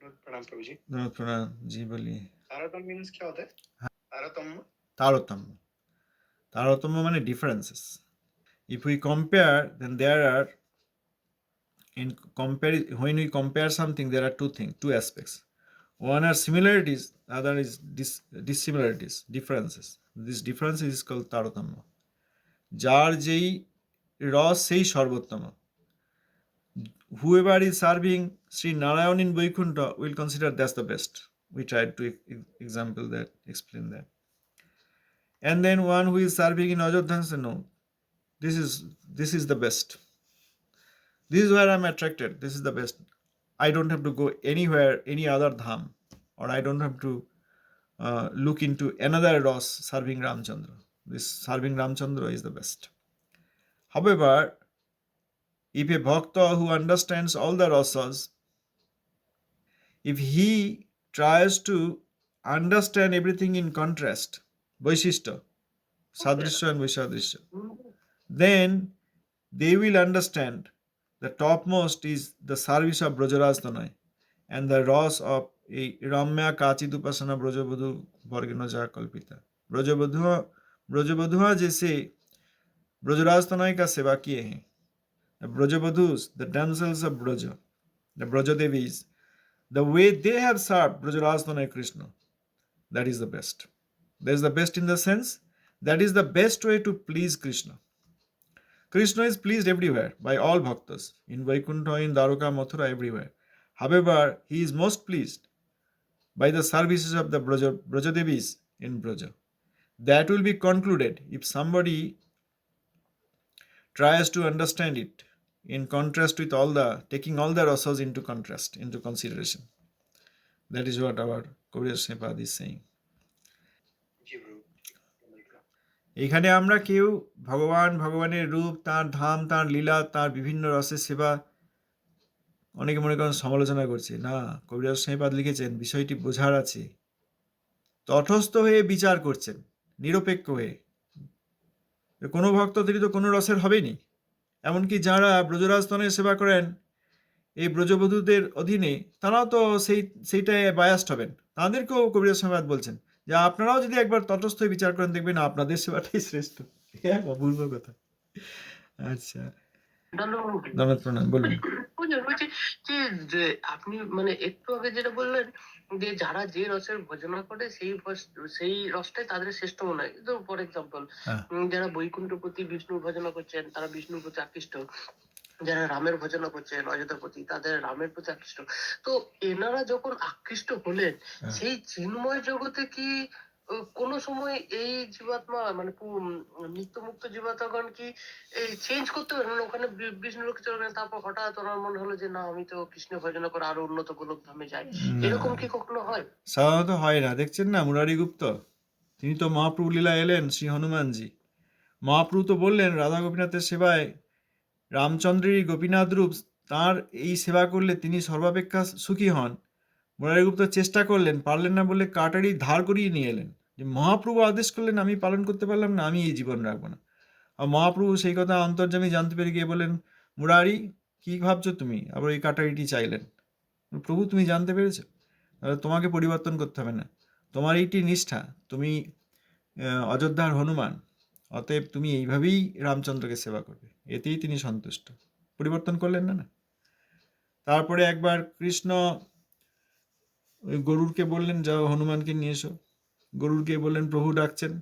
प्रणाम प्रभु जी। धन्यवाद प्रणाम जी, बोलिए। तारतम्य मीन्स क्या होता है? तारतम्य तारतम्य, तारतम्य माने differences. If we compare, then there are when we compare something, there are two aspects. One are similarities, other is dissimilarities, differences. This difference is called তারতম্য। যার যেই রস সেই সর্বোত্তম। Whoever is serving Sri Narayan in Vaikuntha will consider that's the best. We tried to explain that. And then one who is serving in Ajodhya says, no, this is the best. This is where I'm attracted. This is the best. I don't have to go anywhere, any other dham, or I don't have to look into another Ros serving Ramchandra. This serving Ramchandra is the best. However, if a bhakta who understands all the rasas, if he tries to understand everything in contrast, Vaishishta, Sadrishya and Vaishadrishya, then they will understand the topmost is the service of Brajaraj Tanai and the rasa of a Ramya Kachidupasana Brajabadhu Varganaja Kalpita. Brajabadhuha जैसे Brajaraj Tanai का सेवा किए हैं. The Brajabadhus, the damsels of Braja, the Brajadevis, the way they have served Brajaraj Tanai Krishna, that is the best. That is the best in the sense that is the best way to please Krishna. Krishna is pleased everywhere by all bhaktas, in Vaikuntha, in Dwaraka, Mathura, everywhere. However, he is most pleased by the services of the Brajadevis in Braja. That will be concluded if somebody tries to understand it in contrast with taking all the rasas into consideration. That is what our Korea Sripad is saying. এখানে আমরা কেউ ভগবানের রূপ, তার ধাম, তার লীলা, তার বিভিন্ন রসের সেবা অনেকে মনে করেন সমালোচনা করছে। না, কবিরাজ স্বামীপাদ লিখেছেন বিষয়টি বোঝার আছে। তটস্থ হয়ে বিচার করছেন, নিরপেক্ষ হয়ে। কোনো ভক্ত তো কোনো রসের হবেনি। এমনকি যারা ব্রজরাজতনের সেবা করেন এই ব্রজবধূদের অধীনে, তারাও তো সেইটায় বায়াস্ট হবেন। তাদেরকেও কবিরাজ স্বামীপাদ বলছেন যে আপনারাও যদি একবার তটস্থ হয়ে বিচার করেন, দেখবেন আপনাদের সেবাটাই শ্রেষ্ঠ। অপূর্ব কথা। আচ্ছা, ধন্যবাদ প্রণাম, বলুন। বলছি যে আপনি মানে একটু আগে যেটা বললেন যে যারা যে রসের ভজনা করে সেই রসটাই তাদের শ্রেষ্ঠ মনে হয়। ফর এক্সাম্পল, যারা বৈকুণ্ঠপতি বিষ্ণুর ভজনা করছেন তারা বিষ্ণুর প্রতি আকৃষ্ট, যারা রামের ভজনা করছেন অযোধ্যাপতি তাদের রামের প্রতি আকৃষ্ট। তো এনারা যখন আকৃষ্ট হলেন, সেই চিন্ময় জগতে কি কোন সময় এই জীবাত্মা মানে নিত্যমুক্ত জীবাত্মাগণ কি চেঞ্জ করতে পারেন? ওখানে বিষ্ণু লোকে চলে গেলেন, তারপর হঠাৎ ওনার মনে হলো যে না, আমি তো কৃষ্ণ ভজনা করে আরো উন্নত গোলক ধামে যাই, এরকম কি কখনো হয়? সাধারণত হয় না। দেখছেন না মুরারি গুপ্ত, তিনি তো মহাপ্রভু লীলা এলেন শ্রী হনুমানজি। মহাপ্রভু তো বললেন রাধা গোপীনাথের সেবায় রামচন্দ্রেরই গোপীনাথ রূপ, তাঁর এই সেবা করলে তিনি সর্বাপেক্ষা সুখী হন। মুরারি গুপ্ত চেষ্টা করলেন, পারলেন না বলে কাটারি ধার করিয়ে নিয়ে এলেন। যে মহাপ্রভু আদেশ করলেন, আমি পালন করতে পারলাম না, আমি এই জীবন রাখবো না। আর মহাপ্রভু সেই কথা অন্তর্যামী জানতে পেরে গিয়ে বলেন, মুরারি কি ভাবছো তুমি? আবার এই কাটারিটি চাইলেন। প্রভু তুমি জানতে পেরেছো, তাহলে তোমাকে পরিবর্তন করতে হবে না, তোমার এইটি নিষ্ঠা, তুমি অযোধ্যার হনুমান, অতএব তুমি এইভাবেই রামচন্দ্রকে সেবা করবে। এতেই তিনি সন্তুষ্ট, পরিবর্তন করলেন না। তারপরে একবার কৃষ্ণ ওই গরুরকে বললেন, যাও হনুমানকে নিয়ে এসো। গরুরকে বললেন প্রভু ডাকছেন।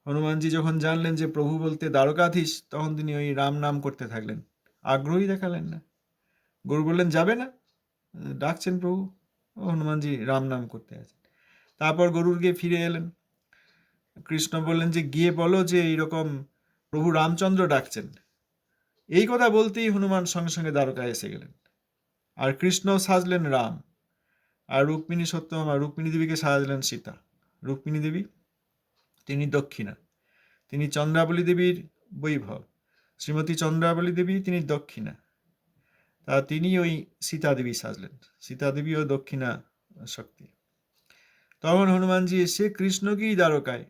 হনুমানজি যখন জানলেন যে প্রভু বলতে দ্বারকাধীশ, তখন তিনি ওই রাম নাম করতে থাকলেন, আগ্রহী দেখালেন না। গরু বললেন যাবে না, ডাকছেন প্রভু। হনুমানজি রাম নাম করতে আছেন। তারপর গরুর গিয়ে ফিরে এলেন। কৃষ্ণ বললেন যে গিয়ে বলো যে এইরকম প্রভু রামচন্দ্র ডাকছেন। এই কথা বলতেই হনুমান সঙ্গে সঙ্গে দ্বারকায় এসে গেলেন। আর কৃষ্ণ সাজলেন রাম, আর রুক্মিণী সত্যভামা, রুক্মিণী দেবীকে সাজলেন সীতা। রুক্মিণী দেবী তিনি দক্ষিণা, তিনি চন্দ্রাবলী দেবীর বৈভব। শ্রীমতী চন্দ্রাবলী দেবী তিনি দক্ষিণা, তা তিনি ওই সীতা দেবী সাজলেন। সীতা দেবীও দক্ষিণা শক্তি। তখন হনুমানজি এসে কৃষ্ণকেই দ্বারকায়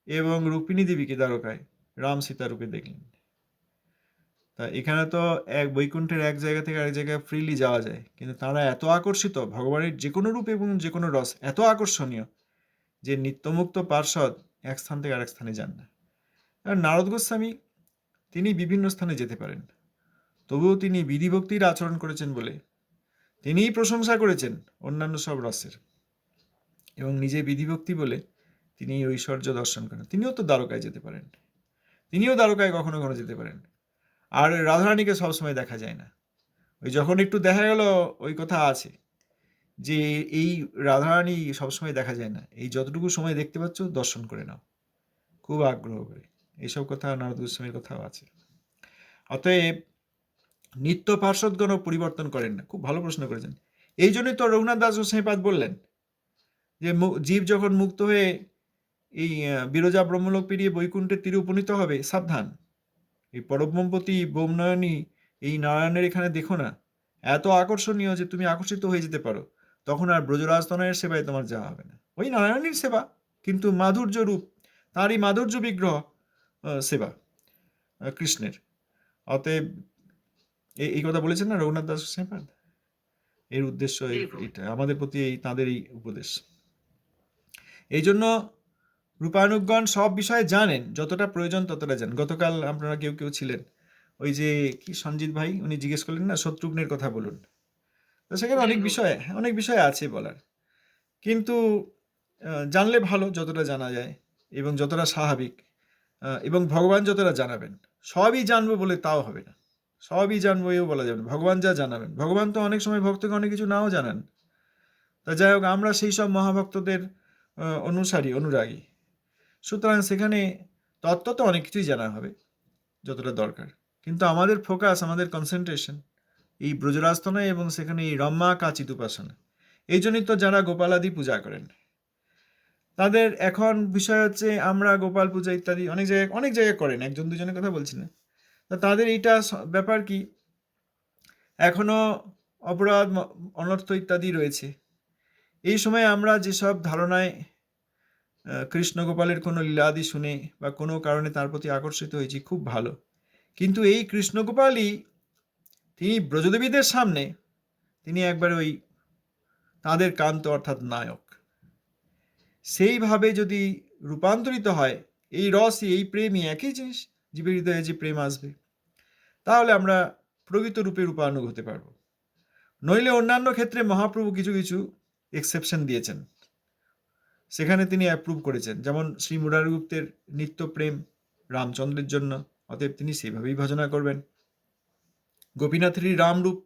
এবং রুক্মিণী দেবীকে দ্বারকায় রাম সীতা রূপে দেখলেন। তা এখানে তো এক বৈকুণ্ঠের এক জায়গা থেকে আরেক জায়গায় ফ্রিলি যাওয়া যায়, কিন্তু তারা এত আকর্ষিত, ভগবানের যে কোনো রূপ এবং যে কোনো রস এত আকর্ষণীয় যে নিত্যমুক্ত পার্ষদ এক স্থান থেকে আরেক স্থানে যান না। আর নারদ গোস্বামী তিনি বিভিন্ন স্থানে যেতে পারেন, তবুও তিনি বিধিভক্তির আচরণ করেছেন বলে তিনিই প্রশংসা করেছেন অন্যান্য সব রসের, এবং নিজে বিধিভক্তি বলে তিনি ঐশ্বর্য দর্শন করেন। তিনিও তো দ্বারকায় যেতে পারেন, তিনিও দ্বারকায় কখনো কখনো যেতে পারেন। আর রাধারানীকে সবসময় দেখা যায় না, ওই যখন একটু দেখা গেল ওই কথা আছে যে এই রাধারানী সবসময় দেখা যায় না, এই যতটুকু সময় দেখতে পাচ্ছ দর্শন করে নাও খুব আগ্রহ করে, এইসব কথা নারদ গোস্বামীর কথাও আছে। অতএব নিত্য পার্শ্বদগণও পরিবর্তন করেন না। খুব ভালো প্রশ্ন করেছেন। এই জন্যই তো রঘুনাথ দাস গোস্বামীপাদ বললেন যে জীব যখন মুক্ত হয়ে এই বিরজা ব্রহ্মলোক পেরিয়ে বৈকুণ্ঠের তীরে উপনীত হবে, সাবধান, এই পরব্রহ্মপতি বোমনয়নী এই নারায়ণের এখানে দেখো না, এত আকর্ষণীয় যে তুমি আকর্ষিত হয়ে যেতে পারো, তখন আর ব্রজরাজতনয়ের সেবায় তোমার যাওয়া হবে না। ওই নারায়ণীর সেবা, কিন্তু মাধুর্য রূপ, তারই মাধুর্য বিগ্রহ সেবা কৃষ্ণের। অতএব এই কথা বলেছেন না রঘুনাথ দাস গোস্বামীপাদ, এর উদ্দেশ্য এইটা আমাদের প্রতি, এই তাঁদের এই উপদেশ। এই জন্য রূপানুগণ সব বিষয়ে জানেন, যতটা প্রয়োজন ততটা জানেন। গতকাল আপনারা কেউ কেউ ছিলেন, ওই যে কি সঞ্জিত ভাই উনি জিজ্ঞেস করলেন না শত্রুঘ্নের কথা বলুন, তো সেখানে অনেক বিষয় আছে বলার, কিন্তু জানলে ভালো যতটা জানা যায় এবং যতটা স্বাভাবিক, এবং ভগবান যতটা জানাবেন। সবই জানবো বলে তাও হবে না, সবই জানবো এও বলা যাবে না। ভগবান যা জানাবেন, ভগবান তো অনেক সময় ভক্তকে অনেক কিছু নাও জানান। তা যাই হোক, আমরা সেই সব মহাভক্তদের অনুরাগী, সুতরাং সেখানে তত্ত্ব তো অনেক কিছুই জানা হবে যতটা দরকার, কিন্তু আমাদের ফোকাস, আমাদের কনসেন্ট্রেশন এই ব্রজরাস্তনায় এবং সেখানে এই রম্মা কাচিত উপাসনা। এই জন্যই তো যারা গোপালাদি পূজা করেন তাদের এখন বিষয় হচ্ছে, আমরা গোপাল পূজা ইত্যাদি অনেক জায়গায় করেন, একজন দুজনের কথা বলছি না, তা তাদের এইটা ব্যাপার কি, এখনো অপরাধ অনর্থ ইত্যাদি রয়েছে। এই সময় আমরা যেসব ধারণায় কৃষ্ণ গোপালের কোনো লীলাদি শুনে বা কোনো কারণে তার প্রতি আকর্ষিত হয়েছি, খুব ভালো, কিন্তু এই কৃষ্ণ গোপালই তিনি ব্রজদেবীদের সামনে তিনি একবার ওই তাঁদের কান্ত অর্থাৎ নায়ক। সেইভাবে যদি রূপান্তরিত হয় এই রসই, এই প্রেমই, একই জিনিস, জীবের হৃদয়ে যে প্রেম আসবে, তাহলে আমরা প্রকৃত রূপে রূপানুগ হতে পারব। নইলে অন্যান্য ক্ষেত্রে মহাপ্রভু কিছু কিছু এক্সেপশন দিয়েছেন, সেখানে তিনি অ্যাপ্রুভ করেছেন, যেমন শ্রী মুরারিগুপ্তের নিত্য প্রেম রামচন্দ্রের জন্য, অতএব তিনি সেইভাবেই ভজনা করবেন। গোপীনাথেরই রামরূপ।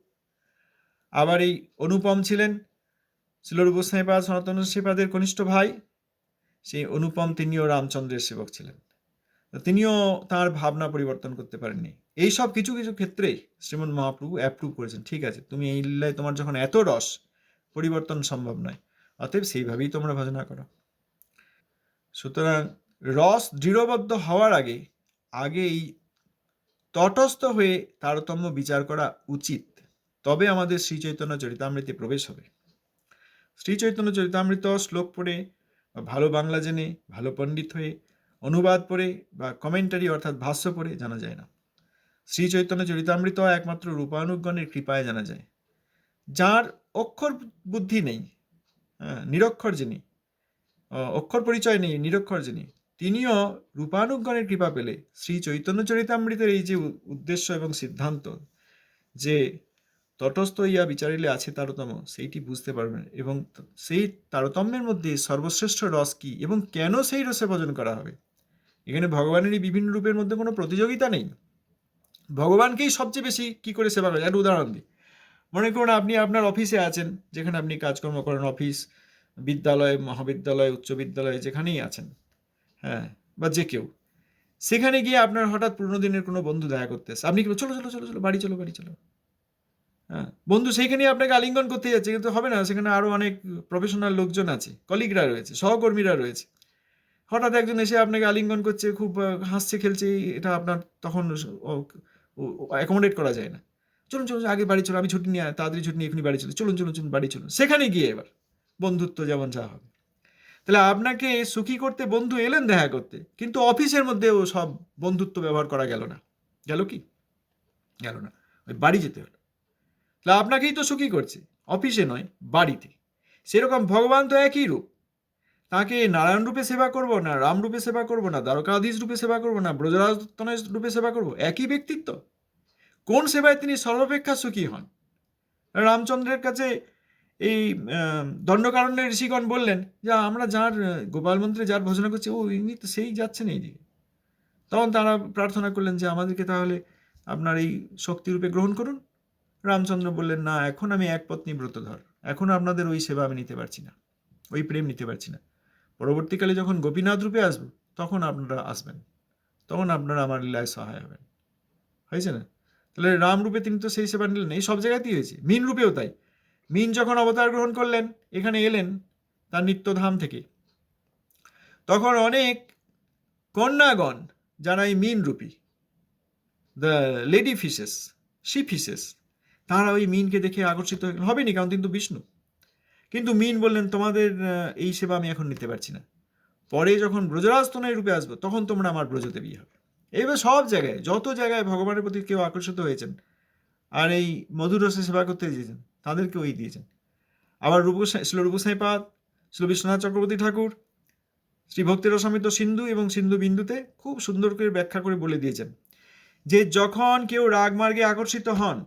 আবার এই অনুপম ছিলেন শিলরূপ গোস্বামীপাদ সনাতন গোস্বামীপাদের কনিষ্ঠ ভাই, সেই অনুপম তিনিও রামচন্দ্রের সেবক ছিলেন, তিনিও তার ভাবনা পরিবর্তন করতে পারেননি। এইসব কিছু কিছু ক্ষেত্রে শ্রীমন মহাপ্রভু অ্যাপ্রুভ করেছেন, ঠিক আছে তুমি এই লীলায় তোমার যখন এত রস, পরিবর্তন সম্ভব নয়, অতএব সেইভাবেই তোমরা ভজনা করো। সুতরাং রস দৃঢ়বদ্ধ হওয়ার আগে এই তটস্থ হয়ে তারতম্য বিচার করা উচিত, তবে আমাদের শ্রী চৈতন্য চরিতামৃতে প্রবেশ হবে। শ্রী চৈতন্য চরিতামৃত শ্লোক পড়ে বা ভালো বাংলা জেনে, ভালো পণ্ডিত হয়ে অনুবাদ পড়ে বা কমেন্টারি অর্থাৎ ভাষ্য পড়ে জানা যায় না। শ্রী চৈতন্য চরিতামৃত একমাত্র রূপানুগণের কৃপায় জানা যায়। যার অক্ষর বুদ্ধি নেই, নিরক্ষর যিনি, অক্ষর পরিচয় নেই, নিরক্ষর যিনি, তিনিও রূপানুগণের কৃপা পেলে শ্রী চৈতন্য চরিতামৃতের এই যে উদ্দেশ্য এবং সিদ্ধান্ত যে তটস্থ ইয়া বিচারিলে আছে তারতম্য, সেইটি বুঝতে পারবেন, এবং সেই তারতম্যের মধ্যে সর্বশ্রেষ্ঠ রস কি এবং কেন সেই রসে ভজন করা হবে। এখানে ভগবানেরই বিভিন্ন রূপের মধ্যে কোনো প্রতিযোগিতা নেই, ভগবানকেই সবচেয়ে বেশি কি করে সেবা করে। একটা উদাহরণ দিই, মনে করুন আপনি আপনার অফিসে আছেন, যেখানে আপনি কাজকর্ম করেন, অফিস, বিদ্যালয়, মহাবিদ্যালয়, উচ্চ বিদ্যালয়, যেখানেই আছেন, হ্যাঁ, বা যে কেউ, সেখানে গিয়ে আপনার হঠাৎ পুরোনো দিনের কোনো বন্ধু দেখা করতে আসে, আপনি কি চলো চলো চলো চলো বাড়ি চলো বাড়ি চলো, হ্যাঁ, বন্ধু সেইখানে আপনাকে আলিঙ্গন করতে যাচ্ছে, কিন্তু হবে না, সেখানে আরও অনেক প্রফেশনাল লোকজন আছে, কলিগরা রয়েছে, সহকর্মীরা রয়েছে, হঠাৎ একজন এসে আপনাকে আলিঙ্গন করছে, খুব হাসছে খেলছে, এটা আপনার তখন অ্যাকোমোডেট করা যায় না। চলুন চলুন আগে বাড়ি চলো, আমি ছুটি নিয়ে তাড়াতাড়ি ছুটি নিয়ে এখনই বাড়ি চলো, চলুন চলুন চলুন বাড়ি চলুন। সেখানে গিয়ে এবার বন্ধুত্ব যেমন যা হবে। তাহলে আপনাকে সুখী করতে বন্ধু এলেন দেখা করতে, কিন্তু অফিসের মধ্যেও সব বন্ধুত্ব ব্যবহার করা গেল না, গেল কি? গেল না, ওই বাড়ি যেতে হলো। তাহলে আপনাকেই তো সুখী করছে, অফিসে নয়, বাড়িতে। সেরকম ভগবান তো একই রূপ, তাকে নারায়ণ রূপে সেবা করব না রাম রূপে সেবা করব না দ্বারকাধীশ রূপে সেবা করব না ব্রজরাজ তনয় রূপে সেবা করব, একই ব্যক্তিত্ব। কোন সেবায় তিনি সর্বাপেক্ষা সুখী হন? রামচন্দ্রের কাছে এই দণ্ডকারণ্যের ঋষিগণ বললেন যে আমরা যার গোপাল মন্ত্রে যার ভজনা করছি, ও ইনি তো সেই যাচ্ছেন এইদিকে। তখন তারা প্রার্থনা করলেন যে আমাদেরকে তাহলে আপনার এই শক্তিরূপে গ্রহণ করুন। রামচন্দ্র বললেন, না, এখন আমি এক পত্নী ব্রতধর, এখন আপনাদের ওই সেবা আমি নিতে পারছি না, ওই প্রেম নিতে পারছি না। পরবর্তীকালে যখন গোপীনাথ রূপে আসবো তখন আপনারা আসবেন, তখন আপনারা আমার লীলায় সহায় হবেন। হয়েছে না? তাহলে রাম রূপে তিনি তো সেই সেবা নিলেন, এই সব জায়গাতেই হয়েছে। মীন রূপেও তাই। মীন যখন অবতার গ্রহণ করলেন, এখানে এলেন তার নিত্যধাম থেকে, তখন অনেক কন্যাগণ যারা এই মীন রূপী, the lady fishes, sea fishes, তারা ওই মীনকে দেখে আকর্ষিত হবেনি, কারণ তিনি তো বিষ্ণু। কিন্তু মীন বললেন, তোমাদের এই সেবা আমি এখন নিতে পারছি না, পরে যখন ব্রজরাজ তনয় রূপে আসবো তখন তোমরা আমার ব্রজদেবী হবে। এইবার সব জায়গায়, যত জায়গায় ভগবানের প্রতি কেউ আকর্ষিত হয়েছেন আর এই মধুর রসে সেবা করতে দিয়েছেন, তাদেরকে ওই দিয়েছেন। আবার শ্রী রূপসাইপাদ, শ্রী বিশ্বনাথ চক্রবর্তী ঠাকুর শ্রী ভক্তি রসামৃত সিন্ধু এবং সিন্ধু বিন্দুতে খুব সুন্দর করে ব্যাখ্যা করে বলে দিয়েছেন যে যখন কেউ রাগমার্গে আকর্ষিত হন,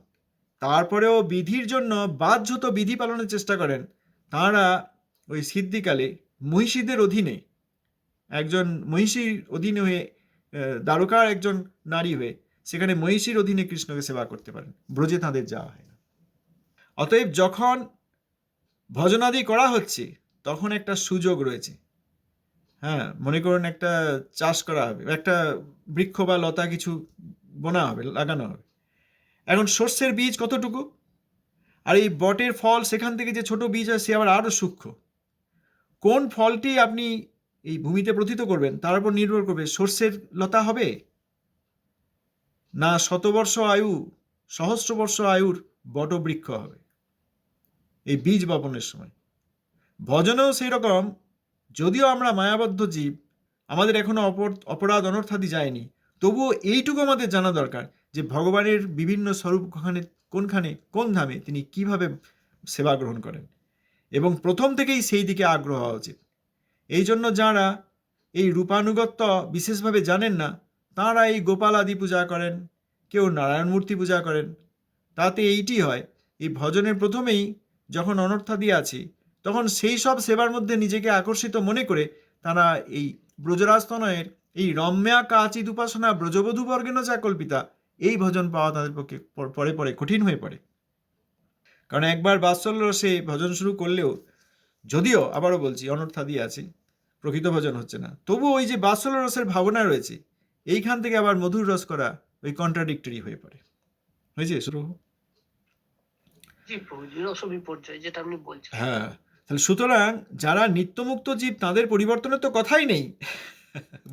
তারপরেও বিধির জন্য বাধ্যত বিধি পালনের চেষ্টা করেন, তাঁরা ওই সিদ্ধিকালে মহিষীদের অধীনে, একজন মহিষীর অধীনে হয়ে, দ্বারকার একজন নারী হয়ে সেখানে মহিষীর অধীনে কৃষ্ণকে সেবা করতে পারেন, ব্রজে তাঁদের যাওয়া হয় না। অতএব যখন ভজনাদি করা হচ্ছে তখন একটা সুযোগ রয়েছে। হ্যাঁ, মনে করুন একটা চাষ করা হবে, একটা বৃক্ষ বা লতা কিছু বোনা হবে, লাগানো হবে। এখন শস্যের বীজ কতটুকু, আর এই বটের ফল সেখান থেকে যে ছোট বীজ হয় সে আবার আরও সূক্ষ্ম। কোন ফলটি আপনি এই ভূমিতে প্রথিত করবেন তার উপর নির্ভর করবে শস্যের লতা হবে না শতবর্ষ আয়ু, সহস্র বর্ষ আয়ুর বটবৃক্ষ হবে এই বীজ বপনের সময়। ভজনেও সেই রকম, যদিও আমরা মায়াবদ্ধ জীব, আমাদের এখনো অপরাধ অনর্থাদি যায়নি, তবুও এইটুকু আমাদের জানা দরকার যে ভগবানের বিভিন্ন স্বরূপ কোনখানে কোন ধামে তিনি কিভাবে সেবা গ্রহণ করেন, এবং প্রথম থেকেই সেই দিকে আগ্রহ হওয়া উচিত। এই জন্য যারা এই রূপানুগত্য বিশেষভাবে জানেন না, তাঁরা এই গোপাল আদি পূজা করেন, কেউ নারায়ণ মূর্তি পূজা করেন। তাতে এইটি হয়, এই ভজনের প্রথমেই যখন অনর্থাদি আছে তখন সেই সব সেবার মধ্যে নিজেকে আকর্ষিত মনে করে তারা এই ব্রজরাজতনয়ের এই রম্যা কাচিদ উপাসনা ব্রজবধূ বর্গেন যা কল্পিতা, এই ভজন পাওয়া তাদের পক্ষে পরে পরে কঠিন হয়ে পড়ে। কারণ একবার বাৎসল্য রসে ভজন শুরু করলেও, যদিও আবারও বলছি অনর্থাদি আছে, প্রকৃত ভজন হচ্ছে না, তবুও ওই যে বাৎসল্য রসের ভাবনা রয়েছে, এইখান থেকে আবার মধুর রস করা ওই কন্ট্রাডিক্টরি হয়ে পড়ে। হয়েছে শুরু? যেটা আপনি বলছেন। হ্যাঁ, তাহলে সুতরাং যারা নিত্যমুক্ত জীব তাদের পরিবর্তনের তো কথাই নেই।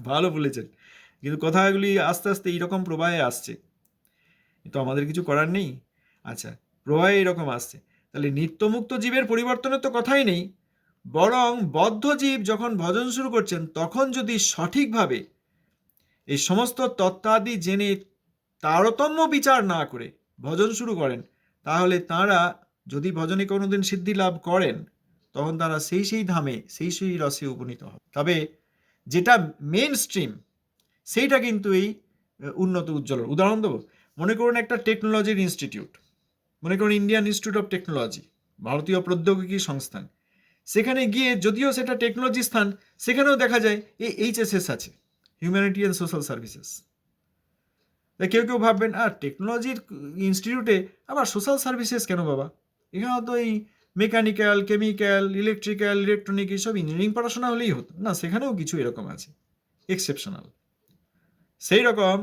ভালো বলেছেন, কিন্তু কথাগুলি আস্তে আস্তে এইরকম প্রবাহে আসছে, তো আমাদের কিছু করার নেই। আচ্ছা, প্রবাহে এইরকম আসছে, তাহলে নিত্যমুক্ত জীবের পরিবর্তনের তো কথাই নেই, বরং বদ্ধ জীব যখন ভজন শুরু করছেন তখন যদি সঠিকভাবে এই সমস্ত তত্ত্বাদি জেনে তারতম্য বিচার না করে ভজন শুরু করেন, তাহলে তাঁরা যদি ভজনে কোনোদিন সিদ্ধি লাভ করেন তখন তারা সেই ধামে সেই রসে উপনীত হবে। তবে যেটা মেন স্ট্রিম সেইটা কিন্তু এই উন্নত উজ্জ্বল। উদাহরণ দেবো, মনে করুন একটা টেকনোলজির ইনস্টিটিউট, মনে করুন ইন্ডিয়ান ইনস্টিটিউট অফ টেকনোলজি, ভারতীয় প্রৌদ্যোগিকী সংস্থান। সেখানে গিয়ে যদিও সেটা টেকনোলজি স্থান, সেখানেও দেখা যায় এই HSS আছে, হিউম্যানিটি অ্যান্ড সোশ্যাল সার্ভিসেস। কেউ কেউ ভাববেন, আর টেকনোলজির ইনস্টিটিউটে আবার সোশ্যাল সার্ভিসেস কেন বাবা? এখানে তো এই মেকানিক্যাল, কেমিক্যাল, ইলেকট্রিক্যাল, ইলেকট্রনিক এইসব ইঞ্জিনিয়ারিং পড়াশোনা হলেই হতো না, সেখানেও কিছু এরকম আছে এক্সেপশনাল। সেই রকম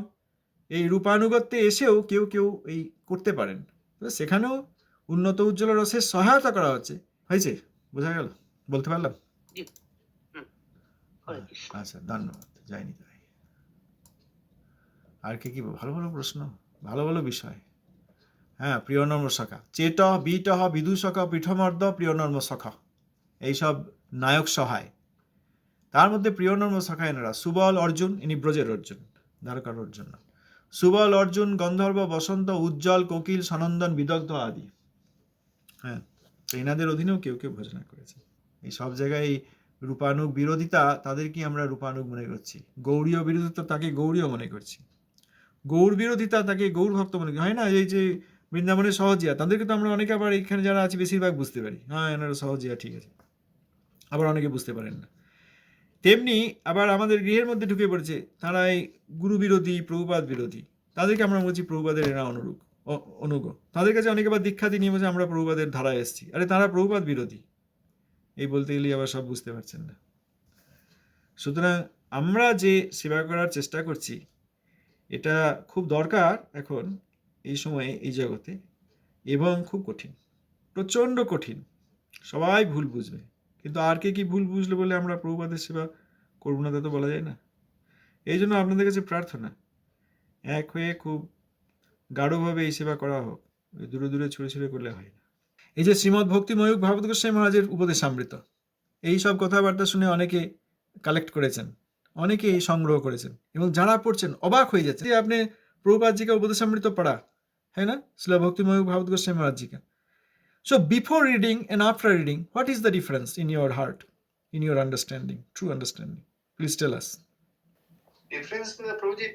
এই রূপানুগত্যে এসেও কেউ কেউ এই করতে পারেন, সেখানেও উন্নত উজ্জ্বল রসের সহায়তা করা হচ্ছে। হয়েছে? বোঝা গেল? বলতে পারলাম? আচ্ছা, ধন্যবাদ। যাইনি তাই আর কি ভালো ভালো প্রশ্ন, ভালো ভালো বিষয়। হ্যাঁ, প্রিয় নর্ম সখা চেট বিট বিদূষক পীঠমর্দ প্রিয় নর্ম সখা, এইসব নায়ক সহায়। তার মধ্যে প্রিয় নর্ম সখা এনারা সুবল অর্জুন, ইনি ব্রজের অর্জুন, দ্বারকার অর্জুন না। সুবল, অর্জুন, গন্ধর্ব, বসন্ত, উজ্জ্বল, কোকিল, সনন্দন, বিদগ্ধ আদি। হ্যাঁ, তো এনাদের অধীনেও কেউ কেউ ভজনা করেছে। এই সব জায়গায় এই রূপানুগ বিরোধিতা, তাদেরকে আমরা রূপানুগ মনে করছি। গৌড়ীয় বিরোধিতা, তাকে গৌড়ীয় মনে করছি। গৌড় বিরোধিতা, তাকে গৌড় ভক্ত মনে করি। হয় না, এই যে বৃন্দাবনের সহজিয়া, তাদেরকে তো আমরা অনেকে আবার এখানে যারা আছি বেশিরভাগ বুঝতে পারি, হ্যাঁ এনারা সহজিয়া, ঠিক আছে। আবার অনেকে বুঝতে পারেন না। তেমনি আবার আমাদের গৃহের মধ্যে ঢুকে পড়েছে তারা এই গুরু বিরোধী, প্রভুপাদ বিরোধী। তাদেরকে আমরা বলছি প্রভুপাদের এরা অনুগ। তাদের কাছে অনেকে আবার দীক্ষাতি নিয়ে বলছে আমরা প্রভুপাদের ধারায় এসেছি। আরে তারা প্রভুপাদ বিরোধী, এই বলতে গেলে আবার সব বুঝতে পারছেন না। সুতরাং আমরা যে সেবা করার চেষ্টা করছি, এটা খুব দরকার এখন এই সময়ে, এই জগতে, এবং খুব কঠিন, প্রচণ্ড কঠিন। সবাই ভুল বুঝবে, কিন্তু আর কে কি ভুল বুঝলে বলে আমরা প্রভুপাদের সেবা করবো না, তা তো বলা যায় না। এই জন্য আপনাদের কাছে প্রার্থনা, এক হয়ে খুব গাঢ়ভাবে এই সেবা করা হোক, দূরে দূরে ছুঁড়ে ছুঁড়ে করলে হয় না। এই যে শ্রীমদ্ ভক্তি ময়ূক ভাগবত গোস্বামী মহারাজের উপদেশামৃত, এই সব কথাবার্তা শুনে অনেকে কালেক্ট করেছেন, অনেকে এই সংগ্রহ করেছেন, এবং যারা পড়ছেন অবাক হয়ে যাচ্ছে। আপনি प्रभुपाद जी का उपदेशामृत पढ़ा है ना, श्रील भक्ति मयूख भागवत गोस्वामी महाराज जी का. So before reading and after reading, what is the difference in your heart, in your understanding, true understanding? Please tell us. Difference Prabhu ji,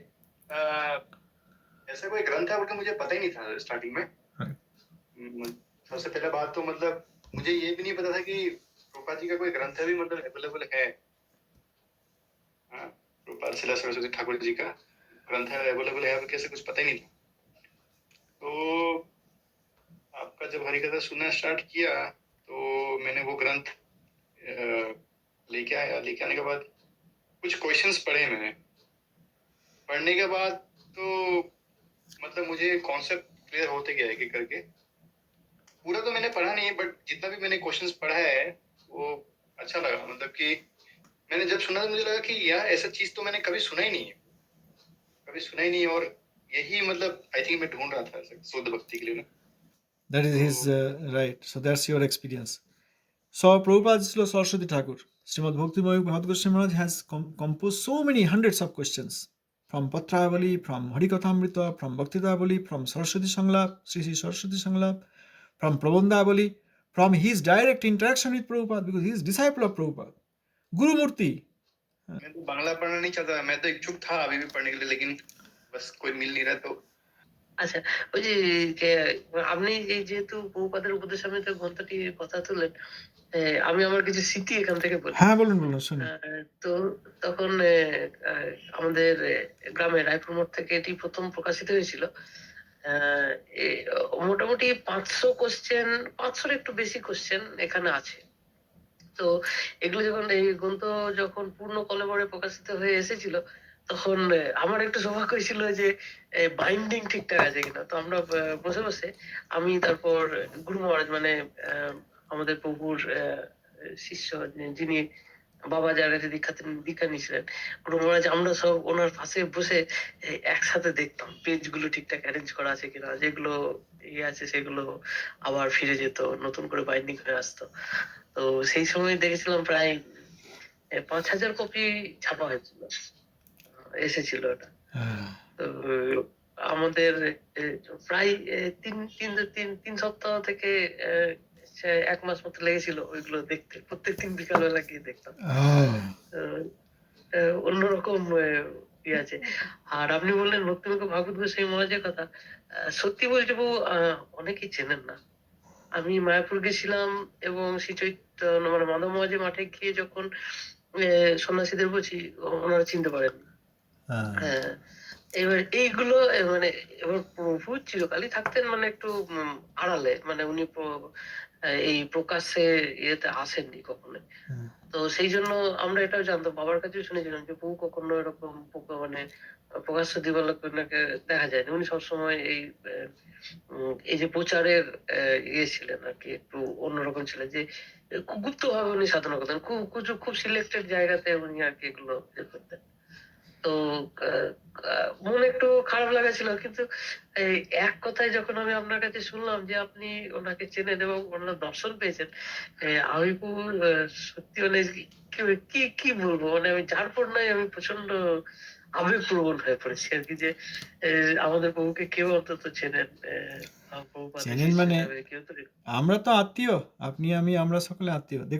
ऐसा कोई ग्रंथ है बोल के मुझे पता ही नहीं था स्टार्टिंग में। सबसे पहला बात तो मतलब मुझे ये भी नहीं पता था कि प्रभुपाद जी का कोई ग्रंथ भी मतलब अवेलेबल है। प्रभुपाद शिला सरस्वती ठाकुर जी का ग्रंथ अवेलेबल है, कैसे कुछ पता ही नहीं था। तो आपका जब हरिकथा सुनना स्टार्ट किया तो मैंने वो ग्रंथ लेके आया। लेके आने के बाद कुछ क्वेश्चंस पढ़े मैंने। पढ़ने के बाद तो मतलब मुझे कॉन्सेप्ट क्लियर होते गया एक एक करके। पूरा तो मैंने पढ़ा नहीं, बट जितना भी मैंने क्वेश्चंस पढ़ा है वो अच्छा लगा। मतलब कि मैंने जब सुना तो मुझे लगा कि यार ऐसा चीज तो मैंने कभी सुना ही नहीं है, कभी सुना ही नहीं। और यही मतलब आई थिंक मैं ढूंढ रहा था शुद्ध भक्ति के लिए ना। That is his right. So that's your experience. So Prabhupada Srila Saraswati Thakur, Srimad Bhakti Mayur Bhagavad Goswami Maharaj has composed so many hundreds of questions from Patravali, from Harikathamrita, from Bhaktidavali, from Saraswati Sanglap, Sri Sri Saraswati Sanglap, from Prabandhavali, from his direct interaction with Prabhupada, because he is disciple of Prabhupada. Guru Murti. मैं तो बांग्ला पढ़ना नहीं चाहता, मैं तो इच्छुक था अभी भी पढ़ने के लिए, लेकिन बस कोई मिल नहीं रहा। तो আচ্ছা, ওই যে আপনি এই যেহেতু প্রভুপাদের উপদেশামৃত গ্রন্থটির কথা তুললেন, আমি আমার কিছু স্মৃতি এখান থেকে বলি। হ্যাঁ বলুন বলুন, শুনি। তো তখন আমাদের গ্রামে রায়পুর মোড় থেকে এটি প্রথম প্রকাশিত হয়েছিল। মোটামুটি 500 কোশ্চেন, 500 একটু বেশি কোশ্চেন এখানে আছে। তো এগুলো যখন এই গ্রন্থ যখন পূর্ণ কলেবরে প্রকাশিত হয়ে এসেছিল, তখন আমার একটু সৌভাগ্য হয়েছিল যে বাইন্ডিং ঠিকঠাক আছে কিনা। তো আমরা বসে বসে আমি, তারপর গুরু মহারাজ মানে আমাদের প্রভুর শিষ্য যিনি বাবা যার কাছে দীক্ষা নিয়েছিলেন, গুরু মহারাজ, আমরা সব ওনার পাশে বসে একসাথে দেখতাম পেজ গুলো ঠিকঠাক অ্যারেঞ্জ করা আছে কিনা, যেগুলো ইয়ে আছে সেগুলো আবার ফিরে যেত, নতুন করে বাইন্ডিং হয়ে আসতো। তো সেই সময় দেখেছিলাম প্রায় 5,000 কপি ছাপা হয়েছিল, এসেছিল ওটা। তো আমাদের প্রায় 3 সপ্তাহ থেকে 1 মাস মতো লেগেছিল ওইগুলো দেখতে। প্রত্যেকদিন বিকালবেলা গিয়ে দেখতাম। অন্যরকম ইয়ে আছে। আর আপনি বললেন ভক্তিমুখ ভাগবত গোস্বামী মহারাজের কথা, সত্যি বলছি বউ, অনেকেই চেনেন না। আমি মায়াপুর গেছিলাম এবং শ্রী চৈতন্য মানে মাধব মহারাজের মাঠে গিয়ে যখন সন্ন্যাসীদের বলছি, ওনারা চিনতে পারেন। হ্যাঁ, এবার এইগুলো মানে এবার প্রভু চিরকালই থাকতেন মানে একটু আড়ালে, মানে উনি এই প্রকাশ্যে ইয়েতে আসেননি কখনো। তো সেই জন্য আমরা এটাও জানতাম, বাবার কাছে শুনেছিলাম যে প্রভু কখনো এরকম মানে প্রকাশ্য দিবালোকে দেখা যায় না। উনি সবসময় এই যে প্রচারের ইয়ে ছিলেন আর কি, একটু অন্যরকম ছিলেন, যে গুপ্ত ভাবে উনি সাধনা করতেন, খুব সিলেক্টেড জায়গাতে উনি আর কি এগুলো করতেন। তো মনে একটু খারাপ লাগা ছিল, কিন্তু এই এক কথায় যখন আমি আপনার কাছে শুনলাম যে আপনি ওনাকে চেনেন এবং ওনার দর্শন পেয়েছেন, আমি সত্যি মানে কি বলবো, মানে আমি যার পর নাই আমি প্রচন্ড আবেগপ্রবণ হয়ে পড়েছি আর কি, যে আমাদের প্রভুকে কেউ অন্তত চেনেন, প্রভুপাদের চেনেন শিষ্য মানে হিসাবে কেউ তো আমরা তো আত্মীয়, আপনি আমি আমরা সকলে আত্মীয়। দেখুন